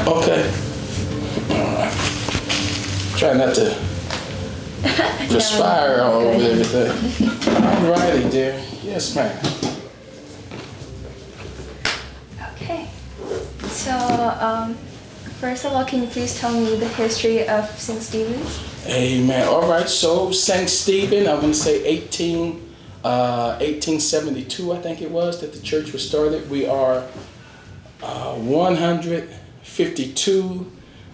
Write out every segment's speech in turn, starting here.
Okay. All right. Try not to perspire all over everything. All righty, dear. Yes, ma'am. Okay. So, first of all, can you please tell me the history of St. Stephen's? Amen. All right. So, St. Stephen, I'm going to say 1872, I think it was, that the church was started. We are 152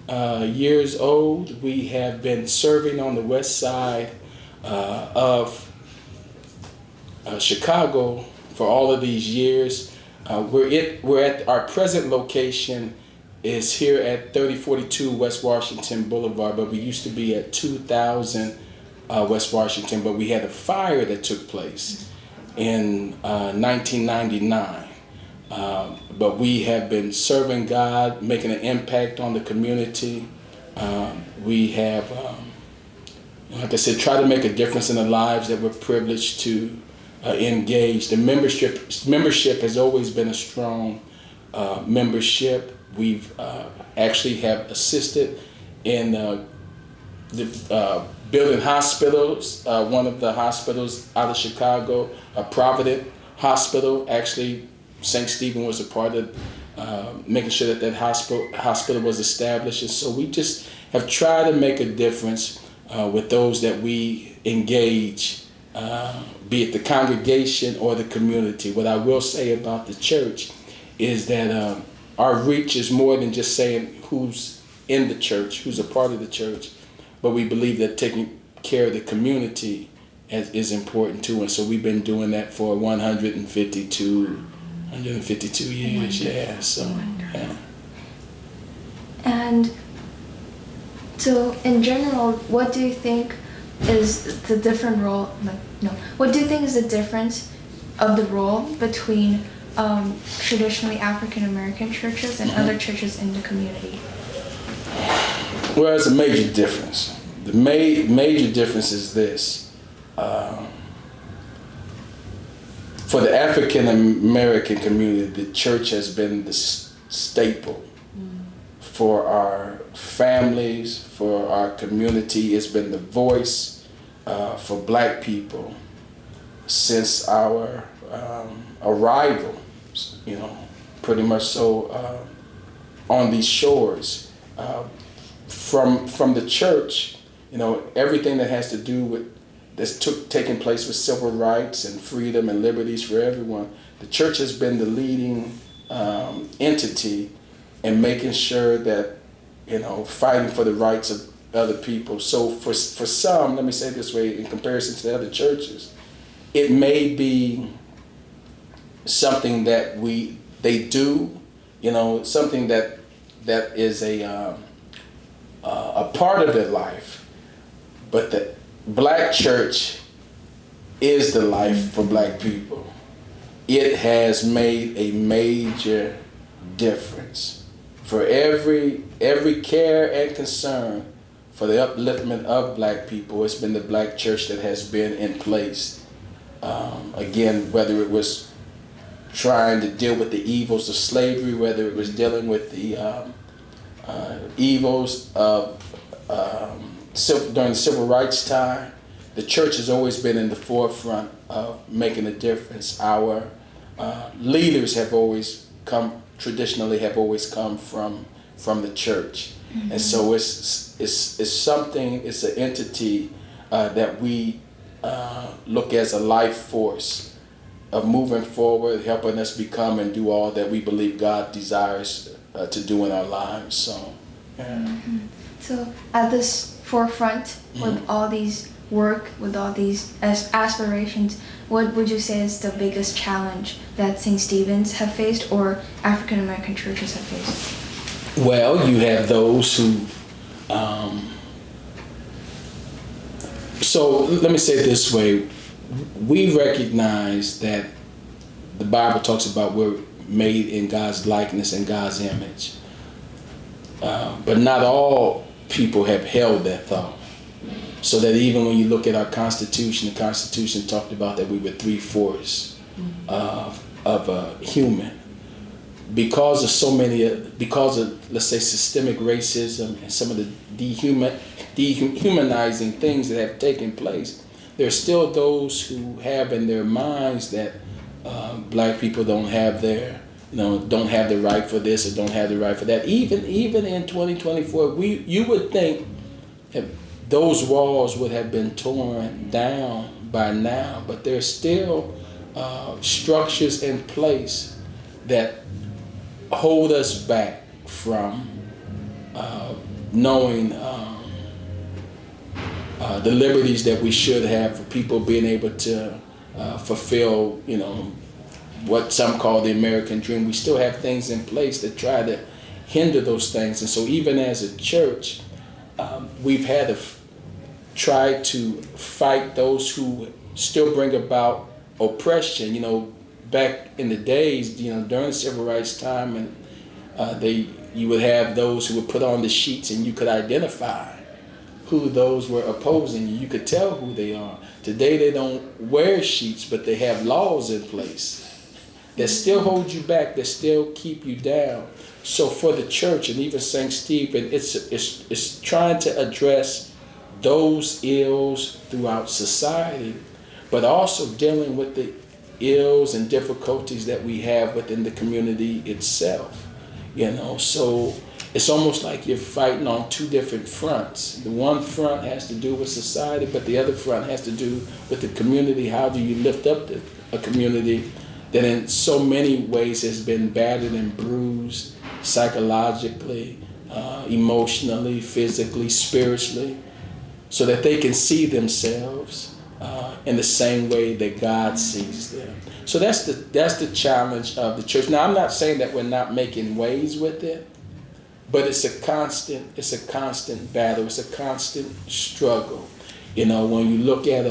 years old. We have been serving on the west side of Chicago for all of these years. We're at our present location is here at 3042 West Washington Boulevard, but we used to be at 2000 West Washington, but we had a fire that took place in 1999. But we have been serving God, making an impact on the community. We have, like I said, try to make a difference in the lives that we're privileged to engage. The membership has always been a strong membership. We've actually have assisted in building hospitals. One of the hospitals out of Chicago, Providence Hospital, actually St. Stephen was a part of making sure that hospital was established. And so we just have tried to make a difference with those that we engage, be it the congregation or the community. What I will say about the church is that our reach is more than just saying who's in the church, who's a part of the church, but we believe that taking care of the community is important too. And so we've been doing that for 152 years. Yeah, so yeah. And so in general, what do you think is the different role, what do you think is the difference of the role between traditionally African American churches and other churches in the community? Well, it's a major difference. The major difference is this. For the African American community, the church has been the staple. For our families, for our community, it's been the voice for Black people since our arrival, pretty much so on these shores. From the church, everything that has to do with taking place with civil rights and freedom and liberties for everyone, the church has been the leading entity in making sure that, fighting for the rights of other people. So for some, let me say it this way, in comparison to the other churches, it may be something that they do, something that is a part of their life, but the Black church is the life for Black people. It has made a major difference for every care and concern for the upliftment of Black people. It's been the Black church that has been in place. Again, whether it was trying to deal with the evils of slavery, whether it was dealing with the evils of during the civil rights time, the church has always been in the forefront of making a difference. Our leaders have always traditionally come from the church. Mm-hmm. And so it's an entity that we look as a life force of moving forward, helping us become and do all that we believe God desires to do in our lives. So, yeah. Mm-hmm. So at this forefront, with all these work, with all these aspirations, what would you say is the biggest challenge that St. Stephen's have faced or African American churches have faced? Well, you have those who, so let me say it this way. We recognize that the Bible talks about we're made in God's likeness and God's image. But not all people have held that thought. So that even when you look at our Constitution, the Constitution talked about that we were 3/4 of a human. because of because of, let's say, systemic racism and some of the dehumanizing things that have taken place, there's still those who have in their minds that black people don't have don't have the right for this or don't have the right for that. Even in 2024, you would think that those walls would have been torn down by now, but there's still structures in place that hold us back from knowing the liberties that we should have for people being able to fulfill, what some call the American dream. We still have things in place that try to hinder those things. And so even as a church, we've had to try to fight those who still bring about oppression. Back in the days, during the civil rights time, and you would have those who would put on the sheets, and you could identify who those were opposing you. You could tell who they are. Today they don't wear sheets, but they have laws in place that still hold you back, that still keep you down. So for the church and even St. Stephen, it's trying to address those ills throughout society, but also dealing with the ills and difficulties that we have within the community itself. So it's almost like you're fighting on two different fronts. The one front has to do with society, but the other front has to do with the community. How do you lift up a community that in so many ways has been battered and bruised psychologically, emotionally, physically, spiritually, so that they can see themselves in the same way that God sees them. So that's the challenge of the church. Now, I'm not saying that we're not making waves with it, but it's a constant battle. It's a constant struggle. When you look at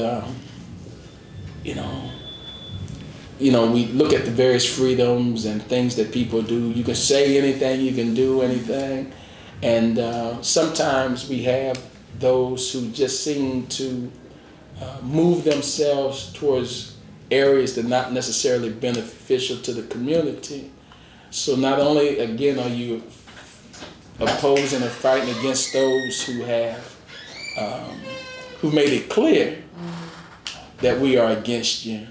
we look at the various freedoms and things that people do. You can say anything, you can do anything, and sometimes we have those who just seem to move themselves towards areas that are not necessarily beneficial to the community. So not only, again, are you opposing or fighting against those who have who made it clear that we are against you,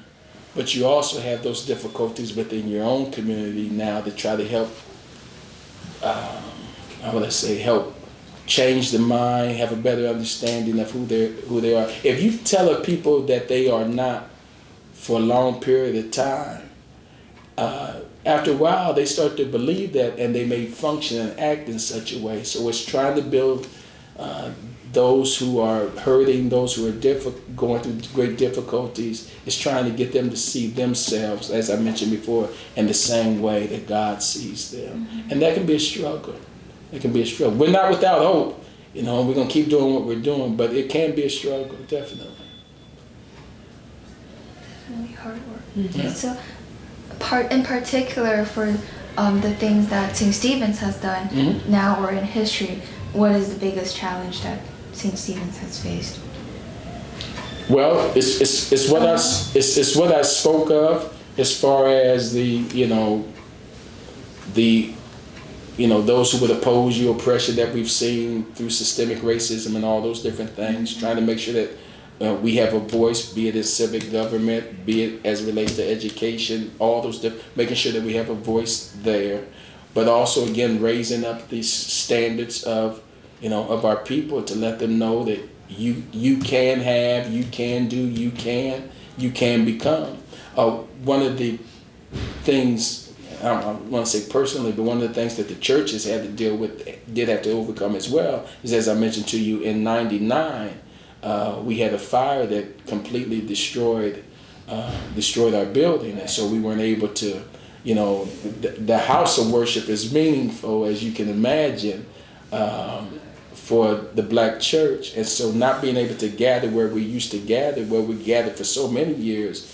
but you also have those difficulties within your own community now to try to help, help change the mind, have a better understanding of who they are. If you tell a people that they are not for a long period of time, after a while they start to believe that, and they may function and act in such a way. So it's trying to build those who are hurting, those who are going through great difficulties. It's trying to get them to see themselves, as I mentioned before, in the same way that God sees them. Mm-hmm. And that can be a struggle. It can be a struggle. We're not without hope. We're going to keep doing what we're doing, but it can be a struggle, definitely. Really hard work. Mm-hmm. Yeah. So, in particular for the things that St. Stephen's has done mm-hmm. now or in history, what is the biggest challenge that St. Stephen's has faced? Well, it's what I spoke of as far as those who would oppose you, oppression that we've seen through systemic racism and all those different things, trying to make sure that we have a voice, be it in civic government, be it as it relates to education, all those making sure that we have a voice there, but also again raising up these standards of our people to let them know that you can have, you can do, you can become. One of the things, I don't want to say personally, but one of the things that the churches had to deal with, did have to overcome as well, is, as I mentioned to you, in '99, we had a fire that completely destroyed our building, and so we weren't able to, the house of worship is meaningful, as you can imagine, for the black church, and so not being able to gather where we used to gather, where we gathered for so many years,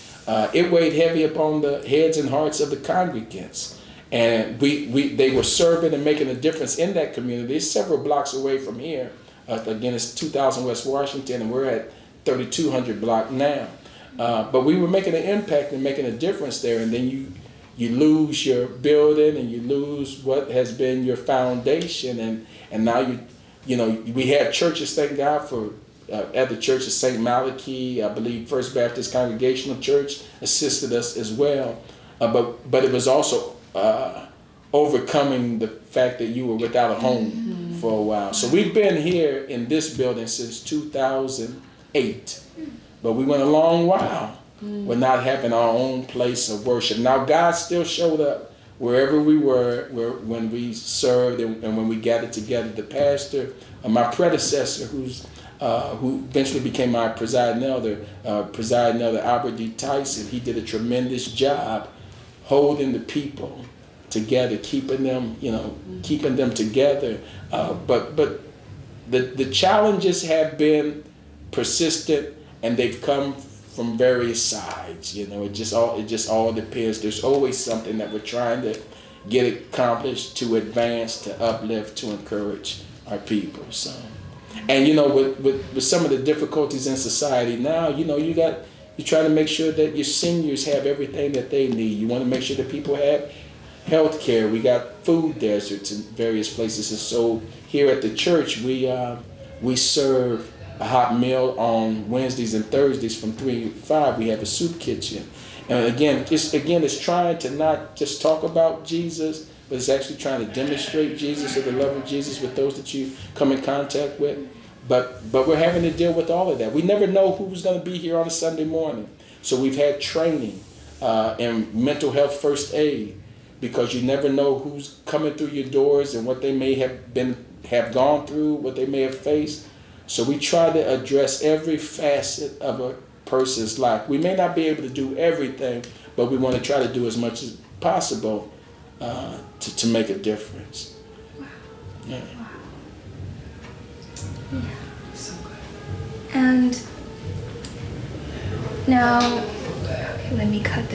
it weighed heavy upon the heads and hearts of the congregants. And they were serving and making a difference in that community. It's several blocks away from here. Again, it's 2000 West Washington, and we're at 3200 block now. But we were making an impact and making a difference there. And then you lose your building and you lose what has been your foundation, and now you know, we had churches, thank God for at the church of St. Malachi, I believe First Baptist Congregational Church assisted us as well, but it was also overcoming the fact that you were without a home for a while. So we've been here in this building since 2008, but we went a long while with not having our own place of worship. Now God still showed up wherever we were, when we served and when we gathered together. The pastor, my predecessor, who eventually became my presiding elder, Albert D. Tyson, he did a tremendous job holding the people together, keeping them together. But the challenges have been persistent, and they've come from various sides. You know, it just all depends. There's always something that we're trying to get accomplished, to advance, to uplift, to encourage our people. So, and you know, with some of the difficulties in society now, you know, you try to make sure that your seniors have everything that they need. You want to make sure that people have health care. We got food deserts in various places, and so here at the church we serve a hot meal on Wednesdays and Thursdays from 3 to 5. We have a soup kitchen. And again, it's trying to not just talk about Jesus, but it's actually trying to demonstrate Jesus or the love of Jesus with those that you come in contact with. But we're having to deal with all of that. We never know who's going to be here on a Sunday morning. So we've had training in mental health first aid, because you never know who's coming through your doors and what they may have gone through, what they may have faced. So we try to address every facet of a person's life. We may not be able to do everything, but we want to try to do as much as possible to make a difference. Wow. Yeah. Wow. Yeah. So good. And now, okay, let me cut this.